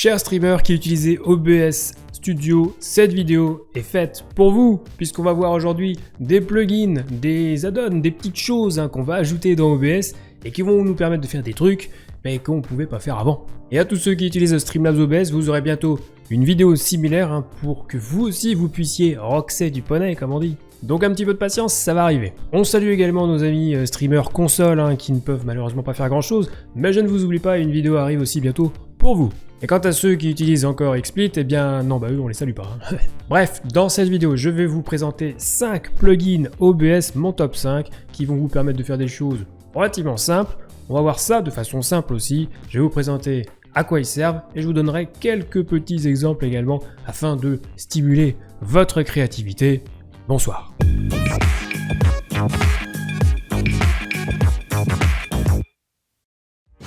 Chers streamers qui utilisez OBS Studio, cette vidéo est faite pour vous, puisqu'on va voir aujourd'hui des plugins, des add-ons, des petites choses qu'on va ajouter dans OBS et qui vont nous permettre de faire des trucs mais qu'on ne pouvait pas faire avant. Et à tous ceux qui utilisent Streamlabs OBS, vous aurez bientôt une vidéo similaire pour que vous aussi vous puissiez roxer du poney comme on dit. Donc un petit peu de patience, ça va arriver. On salue également nos amis streamers console qui ne peuvent malheureusement pas faire grand chose, mais je ne vous oublie pas, une vidéo arrive aussi bientôt pour vous. Et quant à ceux qui utilisent encore XSplit, eh bien non, eux on les salue pas. Bref, dans cette vidéo, je vais vous présenter 5 plugins OBS, mon top 5, qui vont vous permettre de faire des choses relativement simples. On va voir ça de façon simple aussi. Je vais vous présenter à quoi ils servent et je vous donnerai quelques petits exemples également afin de stimuler votre créativité. Bonsoir.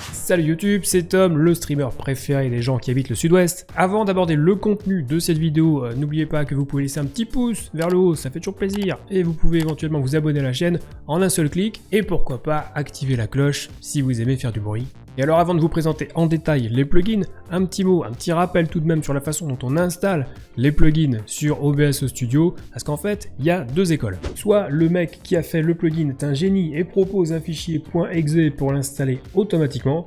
Salut YouTube, c'est Tom, le streamer préféré des gens qui habitent le sud-ouest. Avant d'aborder le contenu de cette vidéo, n'oubliez pas que vous pouvez laisser un petit pouce vers le haut, ça fait toujours plaisir. Et vous pouvez éventuellement vous abonner à la chaîne en un seul clic. Et pourquoi pas activer la cloche si vous aimez faire du bruit. Et alors avant de vous présenter en détail les plugins, un petit mot, un petit rappel tout de même sur la façon dont on installe les plugins sur OBS Studio, parce qu'en fait, il y a deux écoles. Soit le mec qui a fait le plugin est un génie et propose un fichier .exe pour l'installer automatiquement,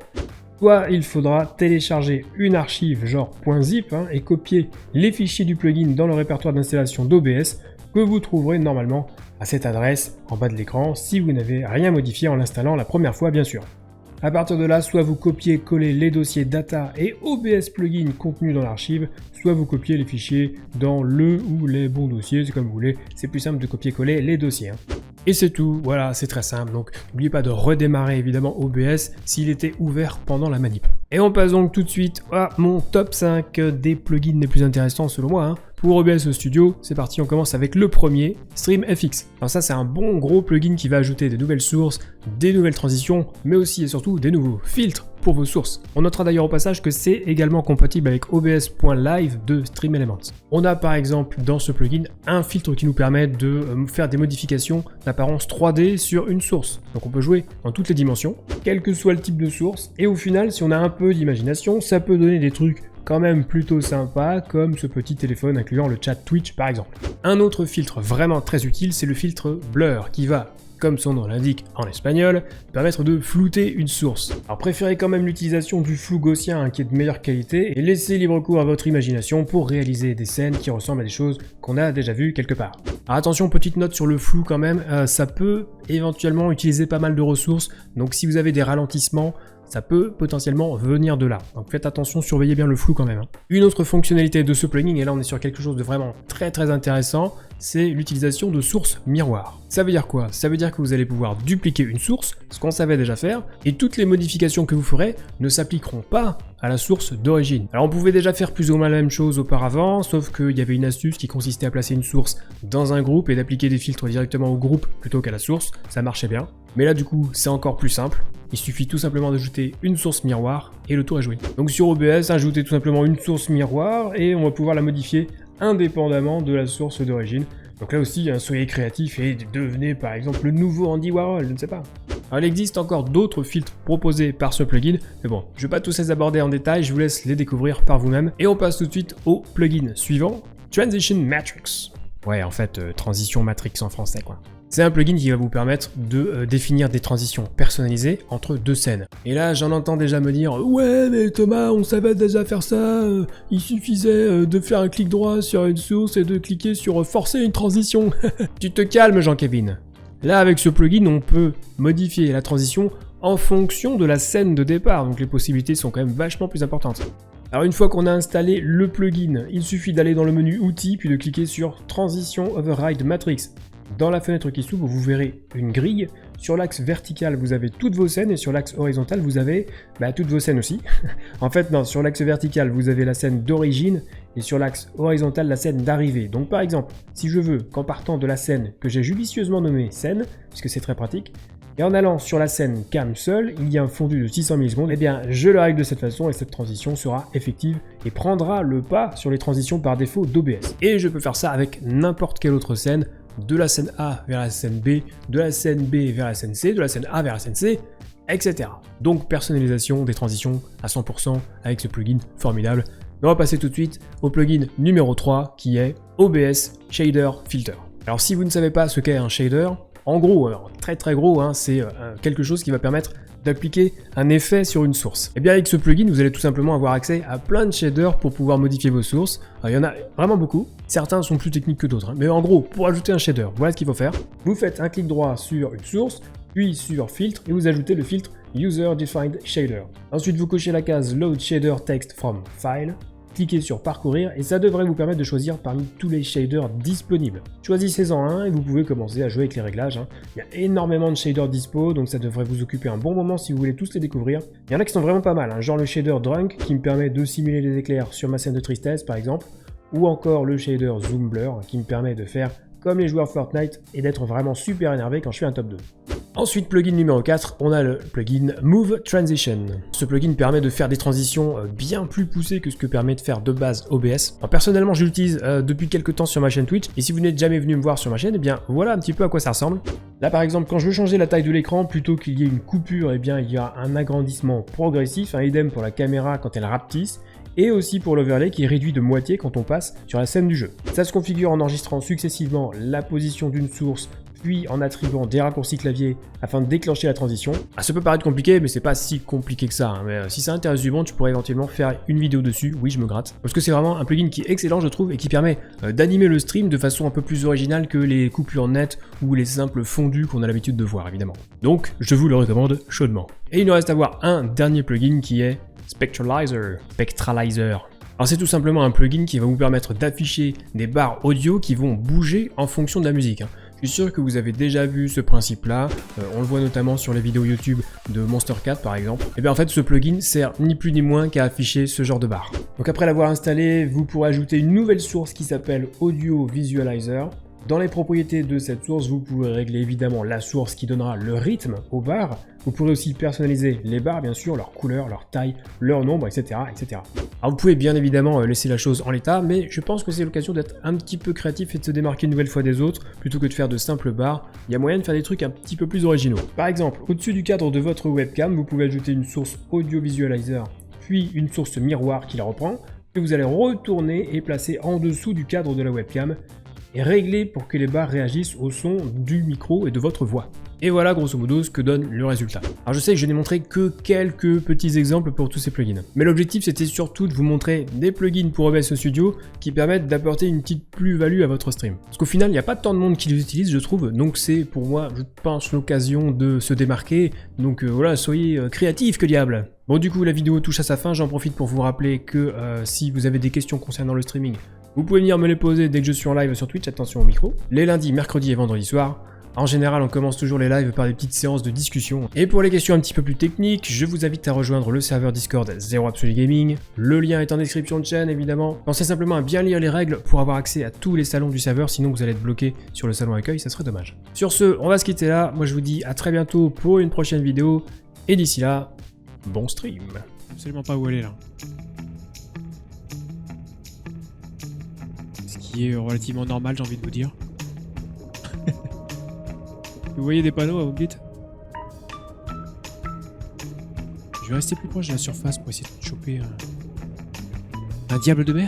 soit il faudra télécharger une archive genre .zip et copier les fichiers du plugin dans le répertoire d'installation d'OBS que vous trouverez normalement à cette adresse en bas de l'écran si vous n'avez rien modifié en l'installant la première fois bien sûr. À partir de là, soit vous copiez-collez les dossiers data et OBS plugin contenus dans l'archive, soit vous copiez les fichiers dans le ou les bons dossiers, c'est comme vous voulez, c'est plus simple de copier-coller les dossiers. Et c'est tout, voilà, c'est très simple, donc n'oubliez pas de redémarrer évidemment OBS s'il était ouvert pendant la manip. Et on passe donc tout de suite à mon top 5 des plugins les plus intéressants selon moi. Pour OBS Studio, c'est parti, on commence avec le premier, StreamFX. Alors ça c'est un bon gros plugin qui va ajouter des nouvelles sources, des nouvelles transitions, mais aussi et surtout des nouveaux filtres pour vos sources. On notera d'ailleurs au passage que c'est également compatible avec OBS.live de StreamElements. On a par exemple dans ce plugin un filtre qui nous permet de faire des modifications d'apparence 3D sur une source. Donc on peut jouer dans toutes les dimensions, quel que soit le type de source, et au final si on a un peu d'imagination, ça peut donner des trucs quand même plutôt sympa, comme ce petit téléphone incluant le chat Twitch par exemple. Un autre filtre vraiment très utile, c'est le filtre Blur, qui va, comme son nom l'indique en espagnol, permettre de flouter une source. Alors préférez quand même l'utilisation du flou gaussien qui est de meilleure qualité, et laissez libre cours à votre imagination pour réaliser des scènes qui ressemblent à des choses qu'on a déjà vues quelque part. Alors attention, petite note sur le flou quand même, ça peut éventuellement utiliser pas mal de ressources, donc si vous avez des ralentissements, ça peut potentiellement venir de là. Donc faites attention, surveillez bien le flou quand même. Une autre fonctionnalité de ce plugin, et là on est sur quelque chose de vraiment très intéressant, c'est l'utilisation de sources miroirs. Ça veut dire quoi? Ça veut dire que vous allez pouvoir dupliquer une source, ce qu'on savait déjà faire, et toutes les modifications que vous ferez ne s'appliqueront pas à la source d'origine. Alors on pouvait déjà faire plus ou moins la même chose auparavant, sauf qu'il y avait une astuce qui consistait à placer une source dans un groupe et d'appliquer des filtres directement au groupe plutôt qu'à la source, ça marchait bien. Mais là du coup c'est encore plus simple, il suffit tout simplement d'ajouter une source miroir et le tour est joué. Donc sur OBS, ajoutez tout simplement une source miroir et on va pouvoir la modifier indépendamment de la source d'origine. Donc là aussi, soyez créatifs et devenez par exemple le nouveau Andy Warhol, je ne sais pas. Alors il existe encore d'autres filtres proposés par ce plugin, mais bon, je ne vais pas tous les aborder en détail, je vous laisse les découvrir par vous-même. Et on passe tout de suite au plugin suivant, Transition Matrix. Ouais, en fait, transition Matrix en français quoi. C'est un plugin qui va vous permettre de définir des transitions personnalisées entre deux scènes. Et là, j'en entends déjà me dire « Ouais, mais Thomas, on savait déjà faire ça, il suffisait de faire un clic droit sur une source et de cliquer sur « Forcer une transition ». Tu te calmes, Jean-Kevin. Là, avec ce plugin, on peut modifier la transition en fonction de la scène de départ, donc les possibilités sont quand même vachement plus importantes. Alors une fois qu'on a installé le plugin, il suffit d'aller dans le menu Outils, puis de cliquer sur « Transition Override Matrix ». Dans la fenêtre qui s'ouvre, vous verrez une grille. Sur l'axe vertical, vous avez toutes vos scènes et sur l'axe horizontal, vous avez toutes vos scènes aussi. En fait, non, sur l'axe vertical, vous avez la scène d'origine et sur l'axe horizontal, la scène d'arrivée. Donc par exemple, si je veux qu'en partant de la scène que j'ai judicieusement nommée scène, puisque c'est très pratique, et en allant sur la scène cam seul, il y a un fondu de 600 millisecondes, eh bien je le règle de cette façon et cette transition sera effective et prendra le pas sur les transitions par défaut d'OBS. Et je peux faire ça avec n'importe quelle autre scène, de la scène A vers la scène B, de la scène B vers la scène C, de la scène A vers la scène C, etc. Donc personnalisation des transitions à 100% avec ce plugin formidable. Mais on va passer tout de suite au plugin numéro 3 qui est OBS Shader Filter. Alors si vous ne savez pas ce qu'est un shader, en gros, alors très gros, hein, c'est quelque chose qui va permettre d'appliquer un effet sur une source. Et bien avec ce plugin, vous allez tout simplement avoir accès à plein de shaders pour pouvoir modifier vos sources. Alors, il y en a vraiment beaucoup, certains sont plus techniques que d'autres, hein. Mais en gros, pour ajouter un shader, voilà ce qu'il faut faire. Vous faites un clic droit sur une source, puis sur filtre, et vous ajoutez le filtre User Defined Shader. Ensuite, vous cochez la case Load Shader Text from File, cliquez sur parcourir et ça devrait vous permettre de choisir parmi tous les shaders disponibles. Choisissez-en un et vous pouvez commencer à jouer avec les réglages, hein. Il y a énormément de shaders dispo, donc ça devrait vous occuper un bon moment si vous voulez tous les découvrir. Il y en a qui sont vraiment pas mal, hein, genre le shader Drunk qui me permet de simuler les éclairs sur ma scène de tristesse par exemple, ou encore le shader Zoom Blur qui me permet de faire comme les joueurs Fortnite et d'être vraiment super énervé quand je fais un top 2. Ensuite, plugin numéro 4, on a le plugin Move Transition. Ce plugin permet de faire des transitions bien plus poussées que ce que permet de faire de base OBS. Alors, personnellement, je l'utilise depuis quelques temps sur ma chaîne Twitch, et si vous n'êtes jamais venu me voir sur ma chaîne, eh bien voilà un petit peu à quoi ça ressemble. Là par exemple, quand je veux changer la taille de l'écran, plutôt qu'il y ait une coupure, eh bien il y a un agrandissement progressif, un idem pour la caméra quand elle rapetisse, et aussi pour l'overlay qui est réduit de moitié quand on passe sur la scène du jeu. Ça se configure en enregistrant successivement la position d'une source, puis en attribuant des raccourcis clavier afin de déclencher la transition. Ah, ça peut paraître compliqué, mais c'est pas si compliqué que ça, hein. Mais si ça intéresse du monde, je pourrais éventuellement faire une vidéo dessus, oui je me gratte. Parce que c'est vraiment un plugin qui est excellent je trouve, et qui permet d'animer le stream de façon un peu plus originale que les coupures nettes ou les simples fondus qu'on a l'habitude de voir évidemment. Donc je vous le recommande chaudement. Et il nous reste à voir un dernier plugin qui est Spectralizer. Alors c'est tout simplement un plugin qui va vous permettre d'afficher des barres audio qui vont bouger en fonction de la musique, hein. Je suis sûr que vous avez déjà vu ce principe-là, on le voit notamment sur les vidéos YouTube de Monster4 par exemple. Et bien en fait ce plugin sert ni plus ni moins qu'à afficher ce genre de barre. Donc après l'avoir installé, vous pourrez ajouter une nouvelle source qui s'appelle Audio Visualizer. Dans les propriétés de cette source, vous pouvez régler évidemment la source qui donnera le rythme aux barres. Vous pourrez aussi personnaliser les barres, bien sûr, leur couleur, leur taille, leur nombre, etc., etc. Alors vous pouvez bien évidemment laisser la chose en l'état, mais je pense que c'est l'occasion d'être un petit peu créatif et de se démarquer une nouvelle fois des autres, plutôt que de faire de simples barres. Il y a moyen de faire des trucs un petit peu plus originaux. Par exemple, au-dessus du cadre de votre webcam, vous pouvez ajouter une source Audio Visualizer, puis une source miroir qui la reprend, que vous allez retourner et placer en dessous du cadre de la webcam, et régler pour que les barres réagissent au son du micro et de votre voix. Et voilà grosso modo ce que donne le résultat. Alors je sais que je n'ai montré que quelques petits exemples pour tous ces plugins, mais l'objectif c'était surtout de vous montrer des plugins pour OBS Studio qui permettent d'apporter une petite plus-value à votre stream. Parce qu'au final il n'y a pas tant de monde qui les utilise je trouve, donc c'est pour moi je pense l'occasion de se démarquer, donc voilà soyez créatifs que diable. Bon du coup la vidéo touche à sa fin, j'en profite pour vous rappeler que si vous avez des questions concernant le streaming, vous pouvez venir me les poser dès que je suis en live sur Twitch, attention au micro, les lundis, mercredis et vendredis soirs. En général, on commence toujours les lives par des petites séances de discussion. Et pour les questions un petit peu plus techniques, je vous invite à rejoindre le serveur Discord Zero Absolute Gaming. Le lien est en description de chaîne, évidemment. Pensez simplement à bien lire les règles pour avoir accès à tous les salons du serveur, sinon vous allez être bloqué sur le salon accueil, ça serait dommage. Sur ce, on va se quitter là. Moi, je vous dis à très bientôt pour une prochaine vidéo. Et d'ici là, bon stream. Absolument pas où aller là. Ce qui est relativement normal, j'ai envie de vous dire. Vous voyez des panneaux, vous me dites? Je vais rester plus proche de la surface pour essayer de choper un diable de mer.